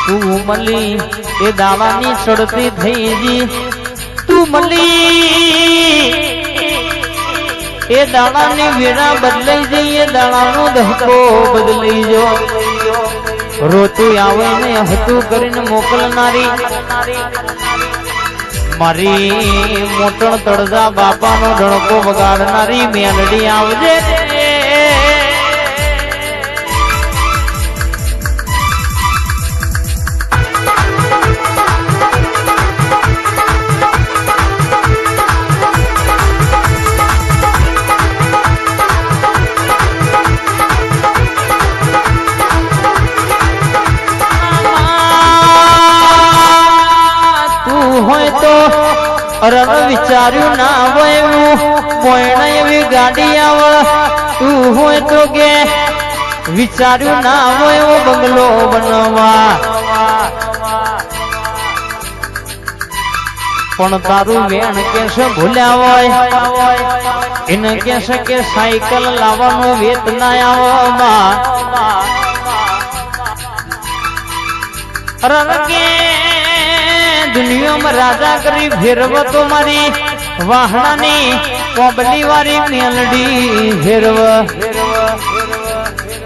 તું મળી એ દાવાની ચડતી થઈ જી તું મળી એ દાણાની વેળા બદલાઈ જઈ એ દાણાનો ધક્કો બદલાઈ જો રોતું આવે ને હતું કરીને મોકલનારી મારી મોટણ તળજા બાપાનો ડણકો વગાડનારી મેલડી આવજે રન વિચાર્યું ના વયું પોયણ એવી ગાડી આવળ તું હોય તો કે વિચાર્યું ના વયો બંગલો બનવા પણ તારું વેણ કેશ ભૂલ્યા હોય એને કેશ કે સાયકલ લાવવાનો વેત ના આવવા રન કે દુનિયામાં રાજા કરી ફેરવ તો મારી વાહણાની કોબલી વાળી મેલડી ફેરવ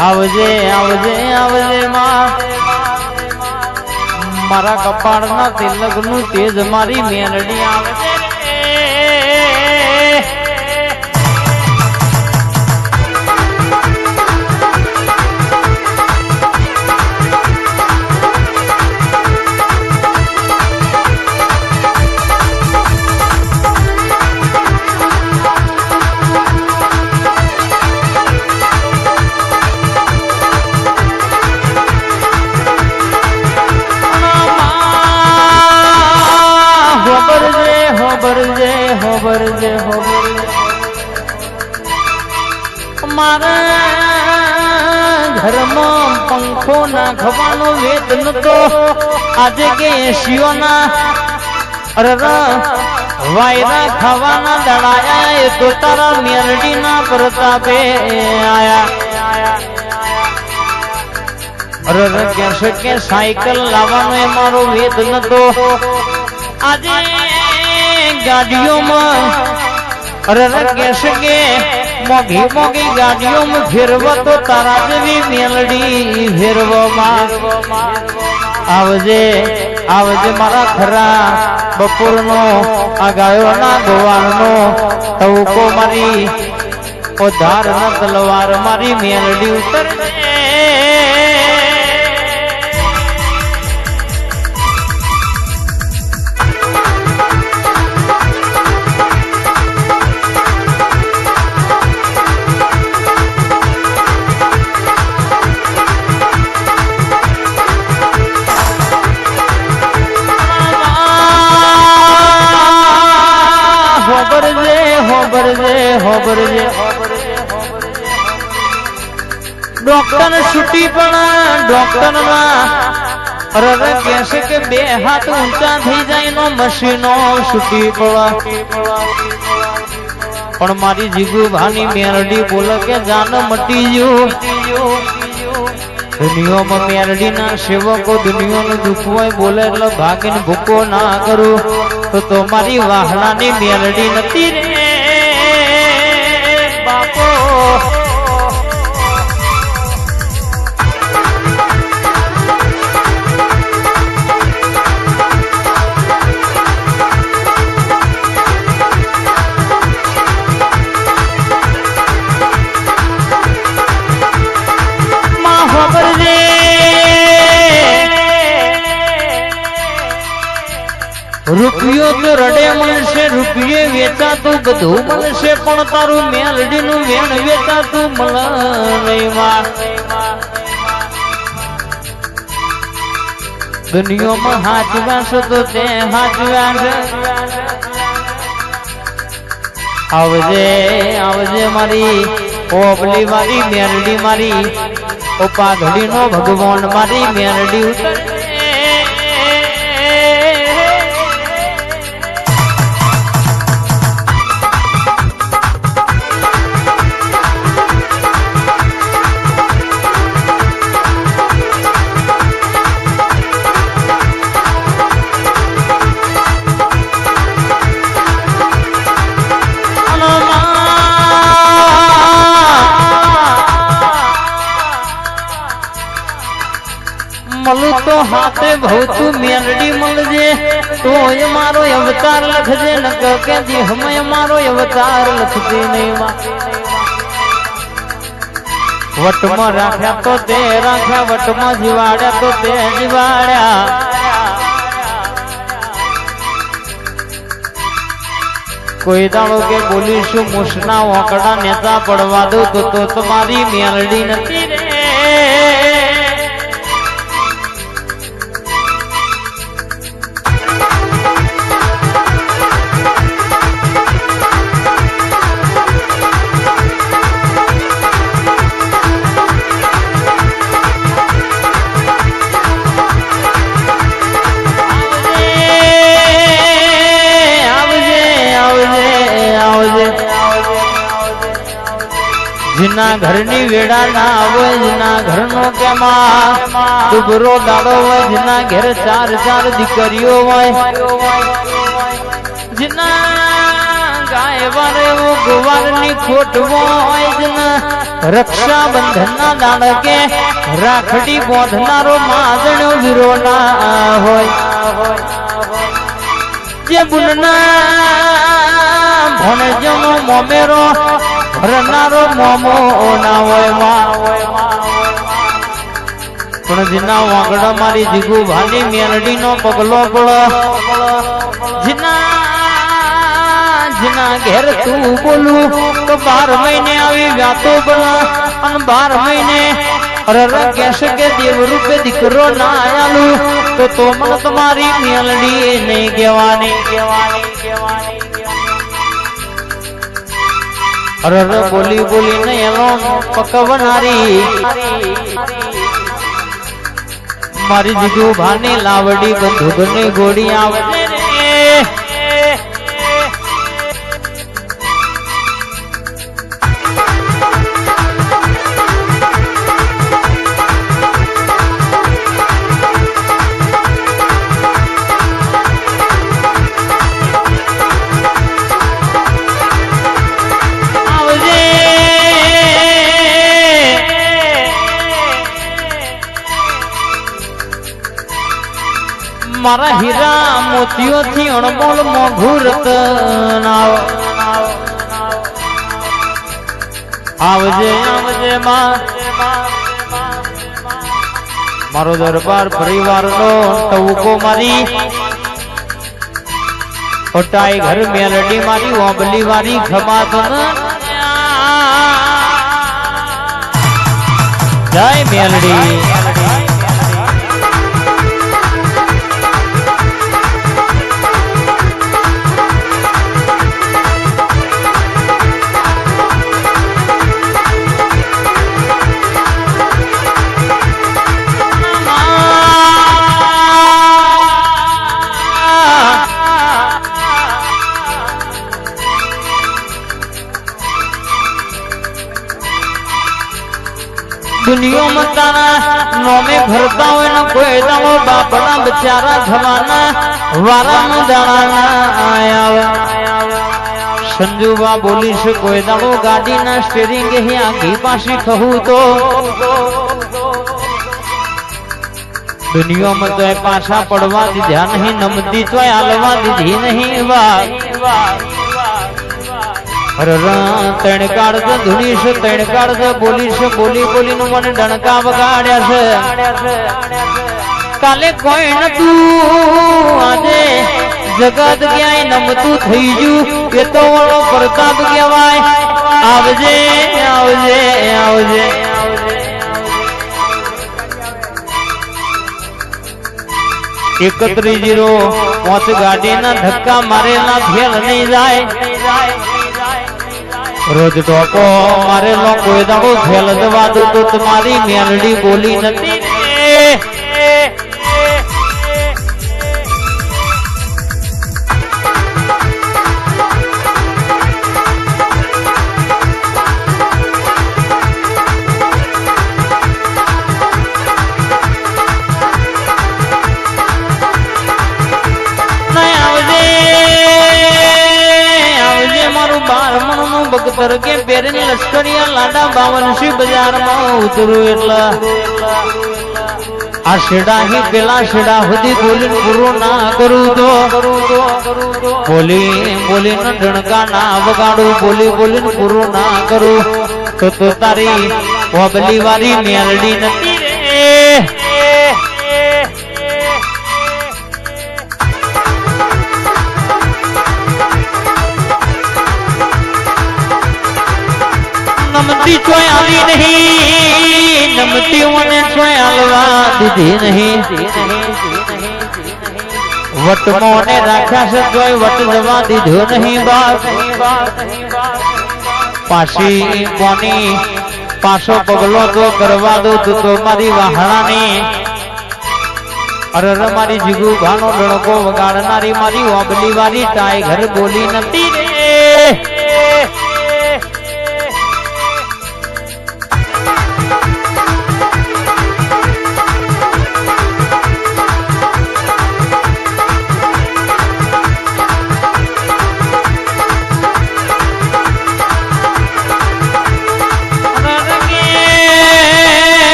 આવજે આવજે આવજે માં મારા કપાળના તિલકનું તેજ મારી મેલડી આવજે મારા ઘરમાં પંખો નાખવાનો વેત નતો આજે કે એસીઓના વાયરા ખાવાના દડાયા એ તો તારા મેરડીના પ્રતાપે આયા કહેશે કે સાયકલ લાવવાનો એ મારો વેત નતો આજે ગાડીઓમાં કહેશે કે મોઘી મોઘી ગાડીઓમાં ફેરવા તો તારા જેવી મેલડી ફેરવામાં આવજે આવજે મારા ખરા બપોરનો આ ગાયોના ગોવાળનો તવકો મારી ધાર ના તલવાર મારી મેલડી ઉતરજે ડોક્ટર છૂટી પણ ડોક્ટર ના કહેશે કે બે હાથ ઊંચા થઈ જાય નો મશીનો છૂટી પણ મારી જીગુભાની મેરડી બોલે કે જાન મટી ગયું દુનિયામાં મેરડી ના સેવકો દુનિયાનું દુઃખ હોય બોલે એટલે ભાગીને ભૂકો ના કરું તો મારી વાહણાની મેરડી નથી રે બાપો રૂપિયો તો રડે મળશે રૂપિયે વેચાતું બધું મળશે પણ તારું મેલડી નું વેણ વેચાતું મળવા દુનિયામાં હાચવાશો તો તે હાચવાશ આવજે આવજે મારી ઓબલી મારી મેલડી મારી પાઘડી નો ભગવાન મારી મેલડી ઉતર મળું તો હાથે ભવતું મેલડી મળજે તો એ મારો અવતાર લખજે ન કે હમય મારો અવતાર લખજે નહીં વટમાં રાખ્યા તો તે રાખ્યા વટમાં જીવાડ્યા તો તે જીવાડ્યા કોઈ દાડો કે બોલીશું મુસના ઓકડા નેતા પડવા દો તો તમારી મેલડી નથી રે जिना घर नी वेड़ा ना आवे जिना घर नो केमा दुबरो दाड़ो होय जिना घर चार चार दीकरीओ होय जिना गाय वारे वो गोवार नी खोटवो होय जिना रक्षा बंधन ना दाड़ के राखड़ी बोधनारो मादणो वीरो ना होय जे बुनना भणजनो मोमेरो ભરનારો મોમો ના હોય પણ જીના વાગડા મારી જીગુ ભાની મેલડી નો પગલો પડ જીના ઘેર તું બોલું તો 12 મહિને આવી વ્યાતો બના અને 12 મહિને અરર કેશ કે દેવ રૂપે દીકરો ના આયાલું તો મને તમારી મેલડી નહીં કહેવાની અરર બોલી બોલી ને એનો પકવનારી મારી જીગુ ભાની લાવડી બંદૂક ની ગોળી આવે मारा हीरा मोतियों थी अणमोल मोघुं रतन आवजे आवजे मारो दरबार परिवार नो टवको मारी ओटाई घर मेलडी मारी ओबली वारी खमातन जय मेलडी दुनिया में तारा नोमे भरता हुए न कोई दावो बापना बेचारा जमाना वारा न दाना आया संजूबा बोली से कोई दावो गाड़ी ना स्टीयरिंग ही आगे पासी कहू तो दुनिया में तो पासा पड़वा दीधा नहीं नमती तो आलवा दीधी नहीं वाह तण काढ़ धुनी से तण काढ़ बोली से बोली बोली नु मन डणका वगाड्या से काले कोई न तू आजे जगत क्याय नमतू थई जू ये तो वालो प्रताप कहेवाय आवजे आवजे आवजे 3105 गाड़ी ना धक्का मारेला भेल नहीं जाए रोज टोको मारे लो कोई दाड़ो खेल दवा दो तो तुम्हारी मेलडी बोली नती भगतर के पेरनी लश्करिया लाडा 52 बाजार में उतरू एटला આ શેડા હી પેલા શેડા સુધી બોલીને પૂરું ના કરું તો બોલી ને ડણકા ના વગાડું બોલીને પૂરું ના કરું તો તારી ઓબલી વાળી મેલડી નથી રે નમતી ચોય આવી નહીં નમતી મને ચોય આલવા દીધી નહીં વટમો ને રાખ્યા છે જોય વટ જવા દીધો નહીં બાપ પાછી કોની પાછો પગલો તો કરવા દો તો મારી વહાણાની અરર મારી જીગુ ભાનો ડણકો વગાડનારી મારી ઓબલી વાળી ટાઈગર બોલી નથી રે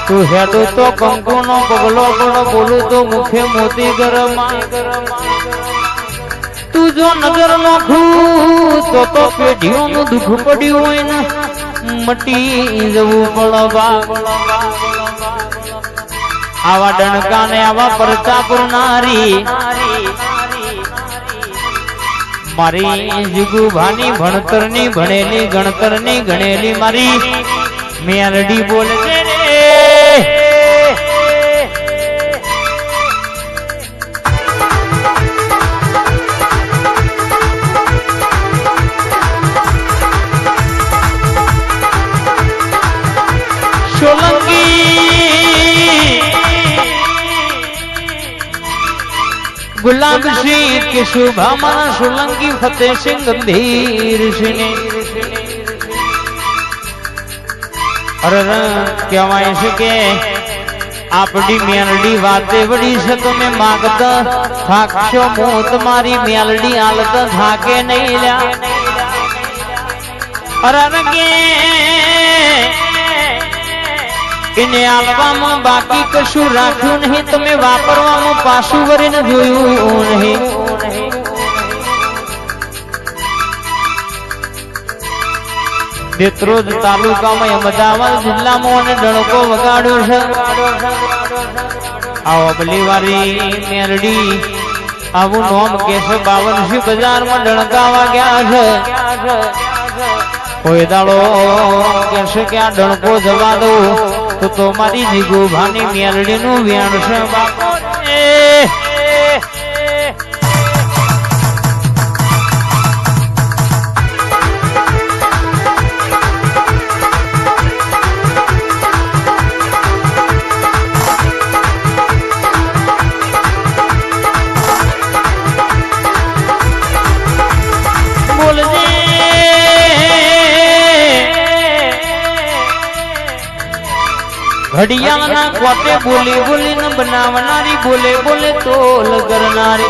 તું હેડું તો કંકુ નો પગલો પણ બોલું તો મુખે મોતી ગરમા તું જો નજર નોખું તો પેઢીઓનું દુઃખ પડ્યું હોય ને મટી જવું પડવા આવા ડણકા ને આવા પરચા પૂરનારી મારી જીગુભાની ભણતરની ભણેલી ગણતરની ગણેલી મારી મેલડી બોલે છે રે गुलाब सिंह के शुभामा सोलंकी फतेह सिंह गंभीर सिंह अरे कहेवाय છે કે આપડી મેલડી વાતે વડી છે તમે માગતા થાકશો મો તમારી મેલડી હાલત થાકે નહીં લ્યા અરે કે इने आलवामां बाकी कशुं राख्युं नहीं तमे वापरवामां पाछुं वरीने जोयुं नहीं देत्रोज तालुकामां अमदावाद जिल्लामां અને ડણકો વગાડ્યો છે આ ઓબલીવાળી મેલડી આવું નામ કેશ 52 બજારમાં ડણકાવા ગયા છે કોઈ દાડો કહેશે કે આ ડણકો જવા દઉં તો મારી જીગુભાની મેલડીનું વ્યાણ છે બાપો घड़ियाना कोटे बोली बोली न बनावनारी बोले बोले तोल करनारी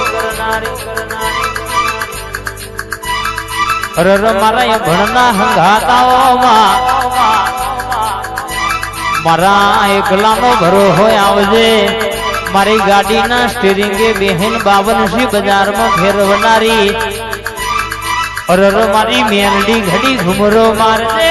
अरे मारा ये भणना हंगाताओमां मारा एकलानो भरो होय आवजे मारी गाडीना स्टीरिंगे बेहन 52 बजारमां फेरवनारी अरे मारी मेलडी घड़ी घुमरो मारजे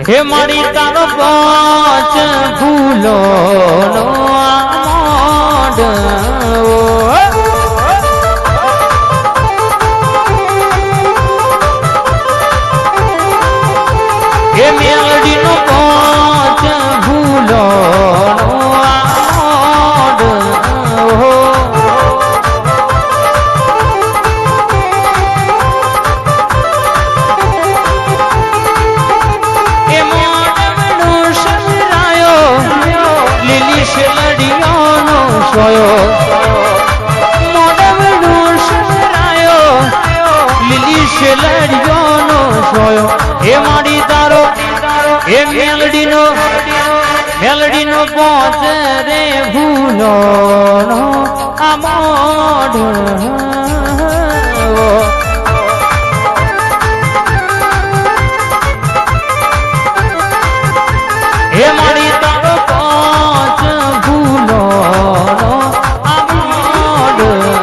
हे मारी तारो पांच फूलो नो आमोड हे मेलडी नो पांच फूलो નો પહોંચ રે ભૂલો નો આ મોઢ હે મારી તારો પહોંચ ભૂલો નો આ મોઢ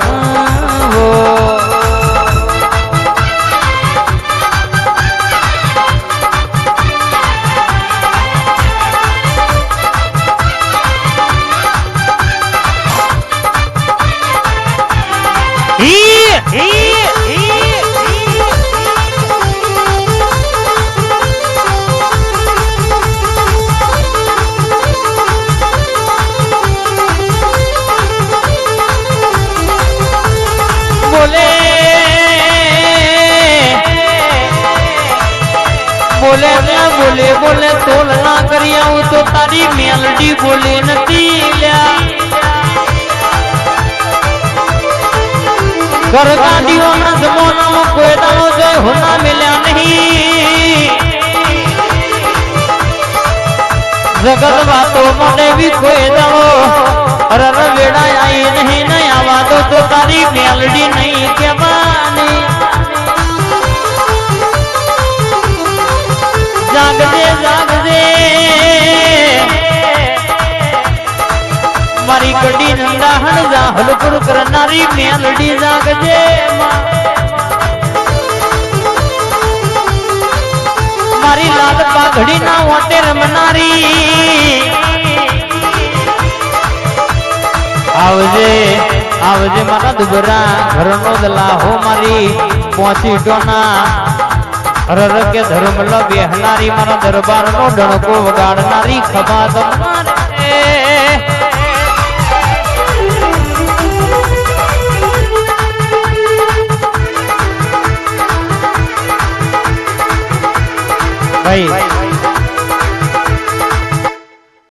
બોલે ના બોલે બોલે તોલ ના કરી આવું તો તારી મેલડી બોલે નથી ઘરગાડીઓના જમાનામાં કોઈ દાડો જોઈ હોના મેલ્યા નહીં જગત વાતો મને બી કોઈ દાડો રર વેડા આવી નહીં નહીં આવા તો તારી મેલડી નહીં કેવાની જાગજે જાગજે મારી ગડી નંદાહણ જા હલપુર કરનારી મેલડી જાગજે મારી લાલ પાઘડી ના ઓટે રમનારી આવજે આવજે મારા દુબરા ઘરનો દલાહો મારી પહોંચી ડોના રર કે ધર્મ લ બેહનારી મારા દરબાર નો ડણકો વગાડનારી ખભા તમારે ભાઈ